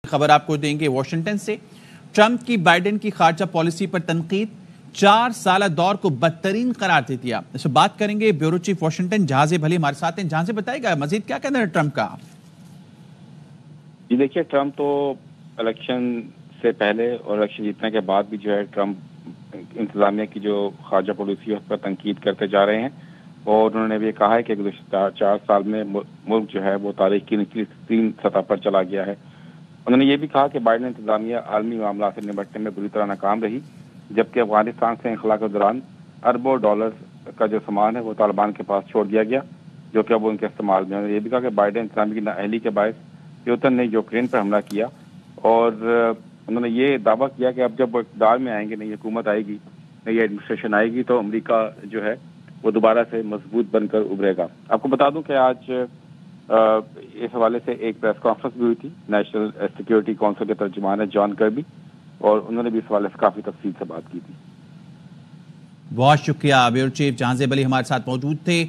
خبر آپ کو دیں گے واشنگٹن سے۔ ٹرمپ کی بائیڈن کی خارجہ پالیسی پر تنقید، 4 سالہ دور کو بدترین قرار دے دیا۔ اس سے بات کریں گے بیورو چیف واشنگٹن جہاز بھلی ہمارے ساتھ ہیں۔ جہاز بتائے گا مزید کیا کہنا ہے ٹرمپ کا؟ جی دیکھیے، ٹرمپ تو الیکشن سے پہلے اور الیکشن جیتنے کے بعد بھی جو ہے ٹرمپ انتظامیہ کی جو خارجہ پالیسی ہے اس پر تنقید کرتے جا رہے ہیں، اور انہوں نے بھی کہا ہے کہ گزشتہ 4 سال میں ملک جو ہے وہ تاریخ کی نچلی ترین سطح پر چلا گیا ہے۔ انہوں نے یہ بھی کہا کہ بائیڈن انتظامیہ عالمی معاملات سے نمٹنے میں بری طرح ناکام رہی، جبکہ افغانستان سے انخلا کے دوران اربوں ڈالر کا جو سامان ہے وہ طالبان کے پاس چھوڑ دیا گیا، جو کہ اب ان کے استعمال میں۔ انہوں نے یہ بھی کہا کہ بائیڈن انتظامیہ کی نااہلی کے باعث پیوتن نے یوکرین پر حملہ کیا، اور انہوں نے یہ دعویٰ کیا کہ اب جب وہ اقتدار میں آئیں گے، نئی حکومت آئے گی، نئی ایڈمنسٹریشن آئے گی، تو امریکہ جو ہے وہ دوبارہ سے مضبوط بن کر ابھرے گا۔ آپ کو بتا دوں کہ آج اس حوالے سے ایک پریس کانفرنس بھی ہوئی تھی، نیشنل سیکیورٹی کونسل کے ترجمان ہے جان کربی، اور انہوں نے بھی اس حوالے سے کافی تفصیل سے بات کی تھی۔ بہت شکریہ، بیورو چیف جہاز بھلی ہمارے ساتھ موجود تھے۔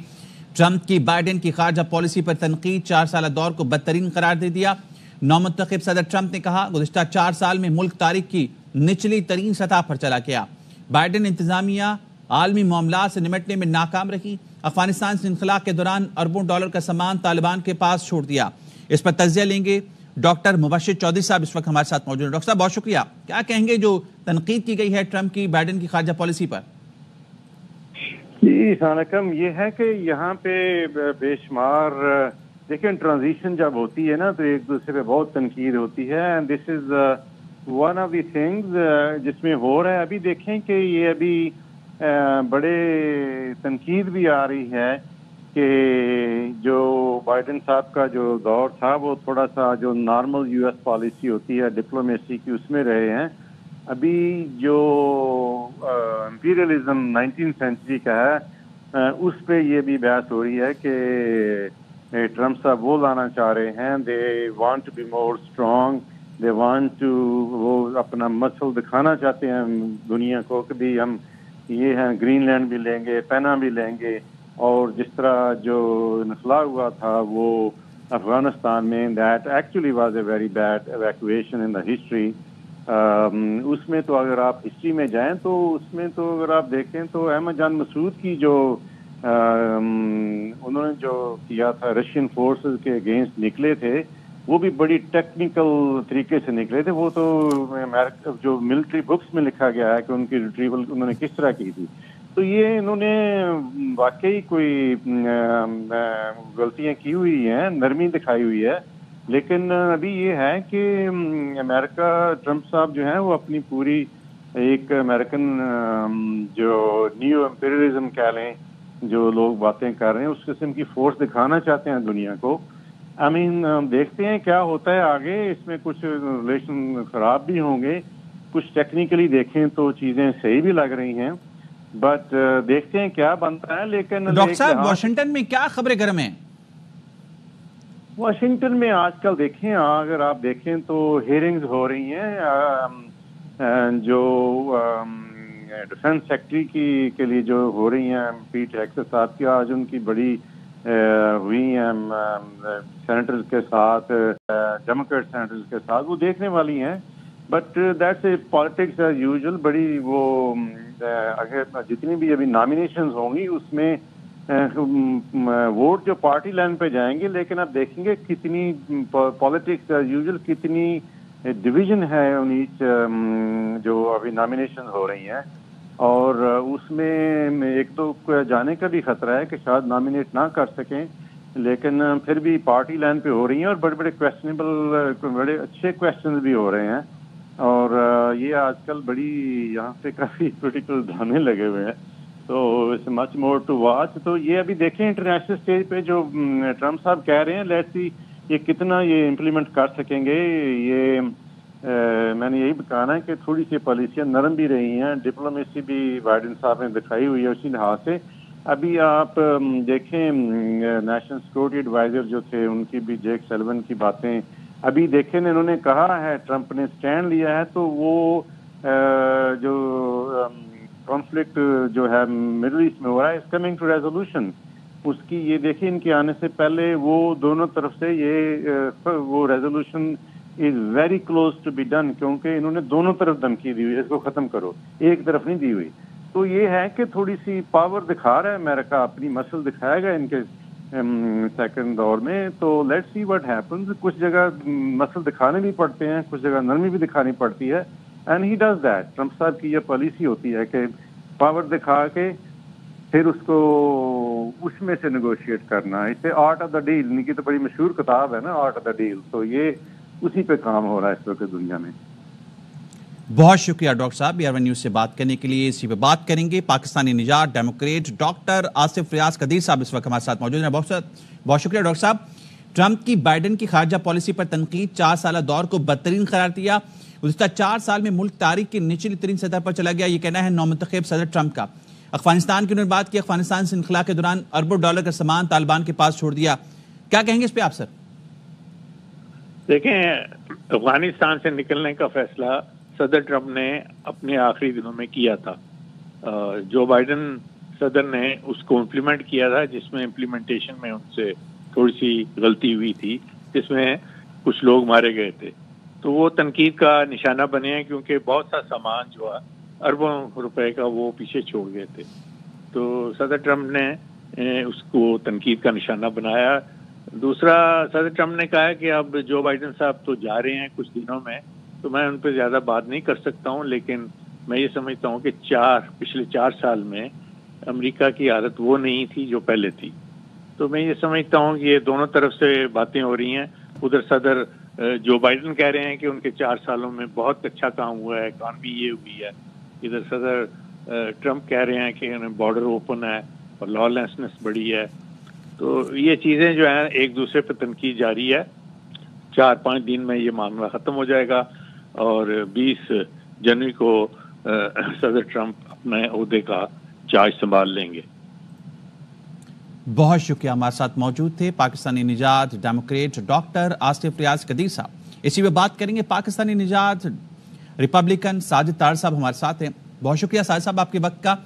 ٹرمپ کی بائیڈن کی خارجہ پالیسی پر تنقید، 4 سالہ دور کو بدترین قرار دے دیا۔ نومنتخب صدر ٹرمپ نے کہا گزشتہ 4 سال میں ملک تاریخ کی نچلی ترین سطح پر چلا گیا۔ بائیڈن انتظامیہ عالمی معاملات سے نمٹنے میں ناکام رہی، افغانستان سے انخلا کے دوران اربوں ڈالر کا سامان طالبان کے پاس چھوڑ دیا۔ اس پر تجزیہ لیں گے ڈاکٹر مبشر چودھری صاحب اس وقت ہمارے ساتھ موجود ہیں۔ ڈاکٹر صاحب بہت شکریہ، کیا کہیں گے جو تنقید کی گئی ہے ٹرمپ کی بائیڈن کی خارجہ پالیسی پر؟ جی السلام علیکم۔ یہ ہے کہ یہاں پہ بے شمار دیکھیں ٹرانزیشن جب ہوتی ہے نا تو ایک دوسرے پہ بہت تنقید ہوتی ہے، and this is one of the things جس میں ہو رہا ہے۔ ابھی دیکھیں کہ یہ ابھی بڑے تنقید بھی آ رہی ہے کہ جو بائیڈن صاحب کا جو دور تھا وہ تھوڑا سا جو نارمل یو ایس پالیسی ہوتی ہے ڈپلومیسی کی اس میں رہے ہیں۔ ابھی جو امپیریلزم 19 سینچری کا ہے اس پہ یہ بھی بحث ہو رہی ہے کہ ٹرمپ صاحب وہ لانا چاہ رہے ہیں، they want to be more strong, they want to, وہ اپنا مسل دکھانا چاہتے ہیں دنیا کو کہ بھی ہم یہ ہیں، گرین لینڈ بھی لیں گے، پینا بھی لیں گے، اور جس طرح جو انخلا ہوا تھا وہ افغانستان میں، that actually was a very bad evacuation in the history. اس میں تو اگر آپ ہسٹری میں جائیں تو اس میں تو اگر آپ دیکھیں تو احمد جان مسعود کی جو انہوں نے جو کیا تھا رشین فورسز کے اگینسٹ نکلے تھے، وہ بھی بڑی ٹیکنیکل طریقے سے نکلے تھے۔ وہ تو جو ملٹری بکس میں لکھا گیا ہے کہ ان کی ریٹریول انہوں نے کس طرح کی تھی۔ تو یہ انہوں نے واقعی کوئی غلطیاں کی ہوئی ہیں، نرمی دکھائی ہوئی ہے، لیکن ابھی یہ ہے کہ امریکہ ٹرمپ صاحب جو ہیں وہ اپنی پوری ایک امریکن جو نیو امپیریلزم کہہ لیں، جو لوگ باتیں کر رہے ہیں اس قسم کی فورس دکھانا چاہتے ہیں دنیا کو۔ دیکھتے ہیں کیا ہوتا ہے آگے، اس میں کچھ ریلیشن خراب بھی ہوں گے، کچھ ٹیکنیکلی دیکھیں تو چیزیں صحیح بھی لگ رہی ہیں، بٹ دیکھتے ہیں کیا بنتا ہے۔ لیکن ڈاکٹر صاحب واشنگٹن میں کیا خبریں گرم ہیں؟ واشنگٹن میں آج کل دیکھیں، اگر آپ دیکھیں تو ہیئرنگز ہو رہی ہیں جو ڈیفنس سیکٹری کے لیے جو ہو رہی ہیں، پیٹ ہیگسیس صاحب کی آج ان کی بڑی ہوئی ہیں سینیٹرز کے ساتھ، ڈیموکریٹ سینیٹرز کے ساتھ، وہ دیکھنے والی ہیں، but that's a politics as usual. بڑی وہ اگر جتنی بھی ابھی نامینیشنز ہوں گی اس میں ووٹ جو پارٹی لائن پہ جائیں گے، لیکن آپ دیکھیں گے کتنی پالیٹکس ایز یوزول، کتنی ڈویژن ہے ان ایچ جو ابھی نامینیشن ہو رہی ہیں، اور اس میں ایک تو جانے کا بھی خطرہ ہے کہ شاید نامینیٹ نہ کر سکیں، لیکن پھر بھی پارٹی لائن پہ ہو رہی ہیں، اور بڑے بڑے کویسچنیبل، بڑے اچھے کویسچنز بھی ہو رہے ہیں، اور یہ آج کل بڑی یہاں پہ کافی پولیٹیکل ڈرامے لگے ہوئے ہیں، تو it's much more to watch. تو یہ ابھی دیکھیں انٹرنیشنل اسٹیج پہ جو ٹرمپ صاحب کہہ رہے ہیں، لیٹس سی یہ کتنا یہ امپلیمنٹ کر سکیں گے۔ یہ میں نے یہی بتانا ہے کہ تھوڑی سی پالیسیاں نرم بھی رہی ہیں، ڈپلومیسی بھی بائیڈن صاحب نے دکھائی ہوئی ہے اسی لحاظ سے۔ ابھی آپ دیکھیں نیشنل سیکورٹی ایڈوائزر جو تھے ان کی بھی جیک سلون کی باتیں ابھی دیکھیں، انہوں نے کہا ہے، ٹرمپ نے سٹینڈ لیا ہے، تو وہ جو کانفلکٹ جو ہے مڈل ایسٹ میں ہو رہا ہے، از کمنگ ٹو ریزولوشن۔ اس کی یہ دیکھیں ان کے آنے سے پہلے وہ دونوں طرف سے یہ وہ resolution is very close to be done, क्योंकि इन्होंने दोनों तरफ धमकी दी हुई है, इसको खत्म करो, एक तरफ नहीं दी हुई। तो ये है कि थोड़ी सी पावर दिखा रहा है अमेरिका, अपनी मसल दिखाएगा इनके सेकंड दौर में। तो लेट्स सी व्हाट हैपेंस। कुछ जगह मसल दिखाने भी पड़ते हैं, कुछ जगह नरमी भी दिखानी पड़ती है, and he does that. Trump साहब की ये पॉलिसी होती है कि पावर दिखा के फिर उसको उसमें से नेगोशिएट करना। इसे आर्ट ऑफ द डील, इनकी तो बड़ी मशहूर किताब है ना, आर्ट ऑफ द डील। तो ये उसी पे काम हो रहा है इस वक्त दुनिया में। बहुत शुक्रिया डॉक्टर साहब, AR1 न्यूज़ से बात करने के लिए। इसी पे बात करेंगे पाकिस्तानी निजात डेमोक्रेट डॉक्टर आसिफ रियाज कदीर साहब इस वक्त हमारे साथ मौजूद हैं। बहुत शुक्रिया डॉक्टर साहब। ट्रंप की बाइडेन की खारजा पॉलिसी पर तनकीद, 4 साल दौर को बदतरीन करार दिया। गुज़िश्ता 4 साल में मुल्क तारीख की निचली तरीन सतह पर चला गया, ये कहना है नौमुंतखब सदर ट्रंप का। अफगानिस्तान की उन्होंने बात की, अफगानिस्तान से इनखला के दौरान अरबों डॉलर का सामान तालिबान के पास छोड़ दिया। क्या कहेंगे इस पे आप सर? देखें, अफगानिस्तान से निकलने का फैसला सदर ट्रंप ने अपने आखिरी दिनों में किया था। जो बाइडेन सदर ने उसको इम्प्लीमेंट किया था, जिसमें इम्प्लीमेंटेशन में उनसे थोड़ी सी गलती हुई थी, जिसमें कुछ लोग मारे गए थे। तो वो तनकीद का निशाना बने हैं, क्योंकि बहुत सा सामान जो है अरबों रुपए का वो पीछे छोड़ गए थे। तो सदर ट्रंप ने उसको तनकीद का निशाना बनाया। दूसरा, सदर ट्रंप ने कहा है कि अब जो बाइडेन साहब तो जा रहे हैं कुछ दिनों में, तो मैं उन पर ज़्यादा बात नहीं कर सकता हूँ, लेकिन मैं ये समझता हूँ कि पिछले 4 साल में अमेरिका की हालत वो नहीं थी जो पहले थी। तो मैं ये समझता हूँ कि ये दोनों तरफ से बातें हो रही हैं। उधर सदर जो बाइडेन कह रहे हैं कि उनके 4 सालों में बहुत अच्छा काम हुआ है, इकॉनमी ये हुई है। इधर सदर ट्रंप कह रहे हैं कि बॉर्डर ओपन है और लॉलेसनेस बढ़ी है। तो ये चीज़ें जो हैं एक दूसरे पर तनकीद जारी है। 4-5 दिन में ये मामला ख़त्म हो जाएगा और 20 जनवरी को सदर ट्रंप अपने ओहदे का चार्ज संभाल लेंगे। बहुत शुक्रिया, हमारे साथ मौजूद थे पाकिस्तानी निजात डेमोक्रेट डॉक्टर आसिफ रियाज कदीर साहब। इसी पे बात करेंगे पाकिस्तानी निजात रिपब्लिकन साजिद तार साहब हमारे साथ हैं। बहुत शुक्रिया साजिद साहब आपके वक्त का।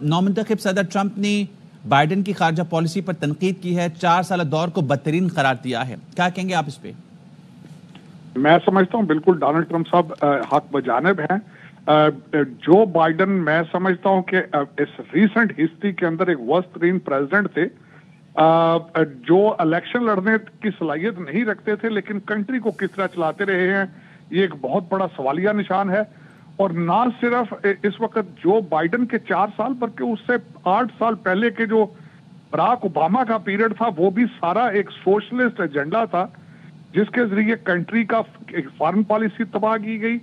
नौमुंतखब सदर ट्रंप ने बाइडेन की खारजा पॉलिसी पर तनकीद की है, 4 साल दौर को बदतरीन करार दिया है। क्या कहेंगे आप इस पे? मैं समझता हूँ बिल्कुल डोनाल्ड ट्रंप साहब हक बजानिब हैं। जो बाइडेन, मैं समझता हूँ कि इस रीसेंट हिस्ट्री के अंदर एक वर्स्ट तरीन प्रेसिडेंट थे, जो इलेक्शन लड़ने की सलाहियत नहीं रखते थे, लेकिन कंट्री को किस तरह चलाते रहे हैं, ये एक बहुत बड़ा सवालिया निशान है। और ना सिर्फ इस वक्त जो बाइडेन के 4 साल, बल्कि उससे 8 साल पहले के जो बराक ओबामा का पीरियड था, वो भी सारा एक सोशलिस्ट एजेंडा था, जिसके जरिए कंट्री का एक फॉरेन पॉलिसी तबाह की गई।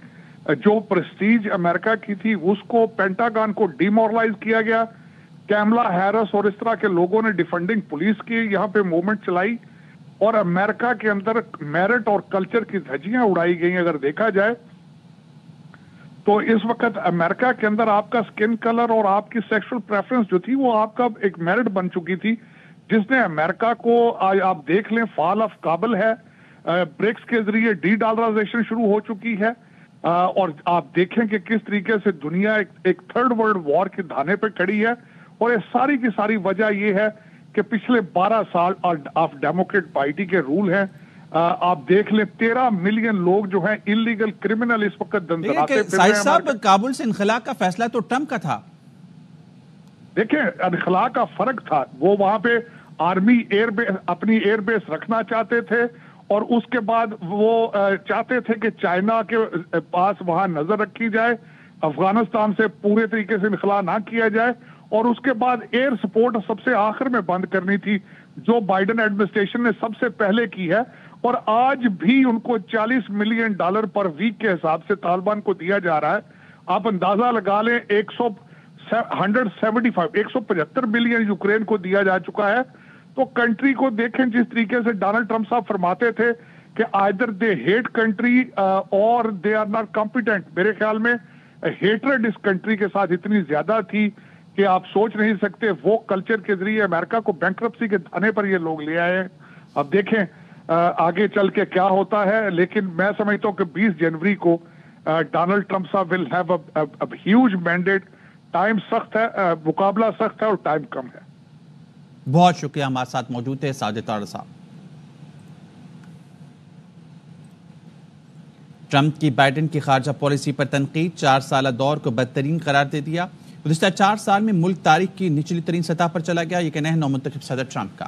जो प्रेस्टीज अमेरिका की थी उसको, पेंटागन को डिमोरलाइज किया गया। कैमला हैरिस और इस तरह के लोगों ने डिफेंडिंग पुलिस की यहाँ पे मूवमेंट चलाई, और अमेरिका के अंदर मेरिट और कल्चर की धज्जियां उड़ाई गई। अगर देखा जाए तो इस वक्त अमेरिका के अंदर आपका स्किन कलर और आपकी सेक्सुअल प्रेफरेंस जो थी, वो आपका एक मेरिट बन चुकी थी, जिसने अमेरिका को, आप देख लें, फॉल ऑफ काबल है, ब्रिक्स के जरिए डी-डॉलराइजेशन शुरू हो चुकी है, और आप देखें कि किस तरीके से दुनिया एक थर्ड वर्ल्ड वॉर के धाने पे खड़ी है। और ये सारी की सारी वजह ये है कि पिछले 12 साल ऑफ डेमोक्रेट पार्टी के रूल हैं। आप देख लें 13 मिलियन लोग जो हैं इलीगल क्रिमिनल इस वक्त दंदनाते फिर रहे हैं। साहब, काबुल से इनखला का फैसला तो ट्रंप का था। देखिए, इनखला का फर्क था, वो वहां पे आर्मी एयरबेस, अपनी एयरबेस रखना चाहते थे, और उसके बाद वो चाहते थे कि चाइना के पास वहां नजर रखी जाए, अफगानिस्तान से पूरे तरीके से इनखला ना किया जाए, और उसके बाद एयर सपोर्ट सबसे आखिर में बंद करनी थी, जो बाइडेन एडमिनिस्ट्रेशन ने सबसे पहले की है। और आज भी उनको $40 मिलियन पर वीक के हिसाब से तालिबान को दिया जा रहा है। आप अंदाजा लगा लें, 175 मिलियन यूक्रेन को दिया जा चुका है। तो कंट्री को देखें, जिस तरीके से डोनाल्ड ट्रंप साहब फरमाते थे कि आइदर दे हेट कंट्री और दे आर नॉट कॉम्पिटेंट। मेरे ख्याल में हेटरेड इस कंट्री के साथ इतनी ज्यादा थी कि आप सोच नहीं सकते। वो कल्चर के जरिए अमेरिका को बैंक्रप्सी के धाने पर ये लोग ले आए हैं। अब देखें आगे चल के क्या होता है, लेकिन मैं समझता हूं कि 20 जनवरी को डोनाल्ड ट्रंप साहब will have a huge mandate. Time सख्त है, मुकाबला सख्त है और टाइम कम है। बहुत शुक्रिया, हमारे साथ मौजूद है साजिद तार साहब। ٹرمپ کی بائیڈن کی خارجہ پالیسی پر تنقید 4 سالہ دور کو بدترین قرار دے دیا۔ گزشتہ 4 سال میں ملک تاریخ کی نچلی ترین سطح پر چلا گیا، یہ کہنا ہے نومنتخب صدر ٹرمپ کا۔